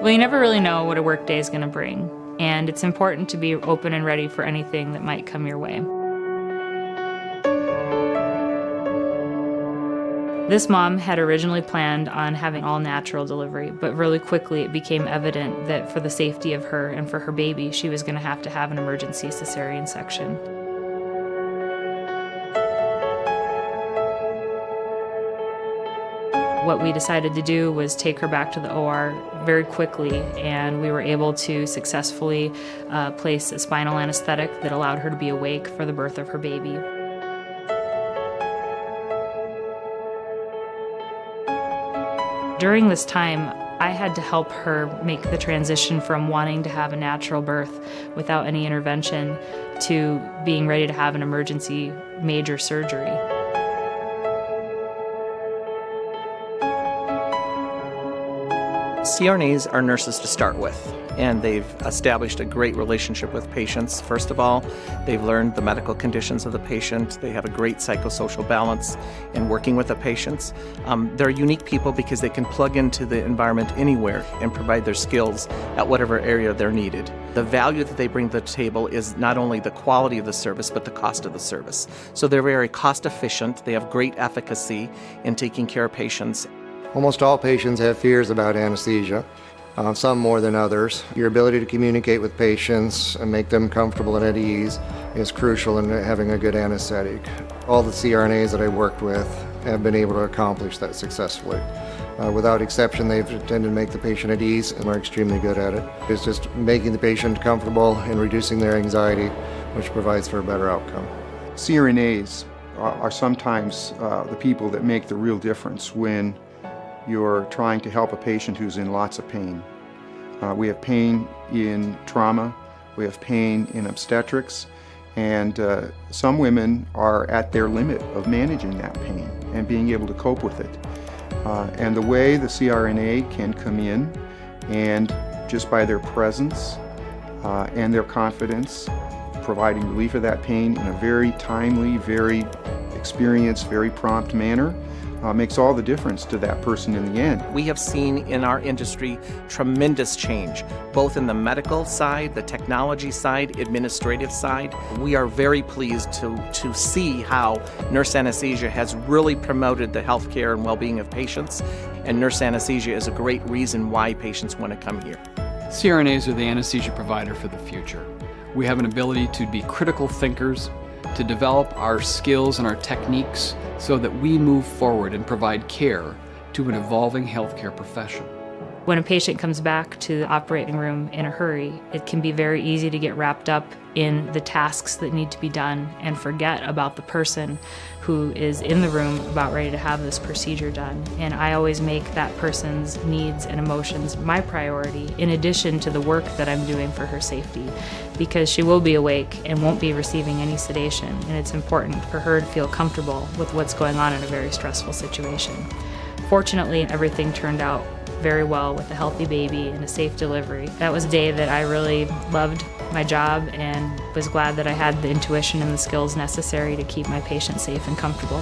Well, you never really know what a work day is going to bring, and it's important to be open and ready for anything that might come your way. This mom had originally planned on having all-natural delivery, but really quickly it became evident that for the safety of her and for her baby, she was going to have an emergency cesarean section. What we decided to do was take her back to the OR very quickly, and we were able to successfully place a spinal anesthetic that allowed her to be awake for the birth of her baby. During this time, I had to help her make the transition from wanting to have a natural birth without any intervention to being ready to have an emergency major surgery. CRNAs are nurses to start with, and they've established a great relationship with patients. First of all, they've learned the medical conditions of the patient. They have a great psychosocial balance in working with the patients. They're unique people because they can plug into the environment anywhere and provide their skills at whatever area they're needed. The value that they bring to the table is not only the quality of the service, but the cost of the service. So they're very cost efficient. They have great efficacy in taking care of patients. Almost all patients have fears about anesthesia, some more than others. Your ability to communicate with patients and make them comfortable and at ease is crucial in having a good anesthetic. All the CRNAs that I worked with have been able to accomplish that successfully. Without exception, they've tended to make the patient at ease and are extremely good at it. It's just making the patient comfortable and reducing their anxiety, which provides for a better outcome. CRNAs are sometimes the people that make the real difference when you're trying to help a patient who's in lots of pain. We have pain in trauma, we have pain in obstetrics, and some women are at their limit of managing that pain and being able to cope with it. And the way the CRNA can come in and just by their presence and their confidence, providing relief of that pain in a very timely, very experienced, very prompt manner, makes all the difference to that person in the end. We have seen in our industry tremendous change, both in the medical side, the technology side, administrative side. We are very pleased to see how nurse anesthesia has really promoted the healthcare and well-being of patients, and nurse anesthesia is a great reason why patients want to come here. CRNAs are the anesthesia provider for the future. We have an ability to be critical thinkers, to develop our skills and our techniques so that we move forward and provide care to an evolving healthcare profession. When a patient comes back to the operating room in a hurry, it can be very easy to get wrapped up in the tasks that need to be done and forget about the person who is in the room about ready to have this procedure done. And I always make that person's needs and emotions my priority in addition to the work that I'm doing for her safety, because she will be awake and won't be receiving any sedation, and it's important for her to feel comfortable with what's going on in a very stressful situation. Fortunately, everything turned out very well with a healthy baby and a safe delivery. That was a day that I really loved my job and was glad that I had the intuition and the skills necessary to keep my patient safe and comfortable.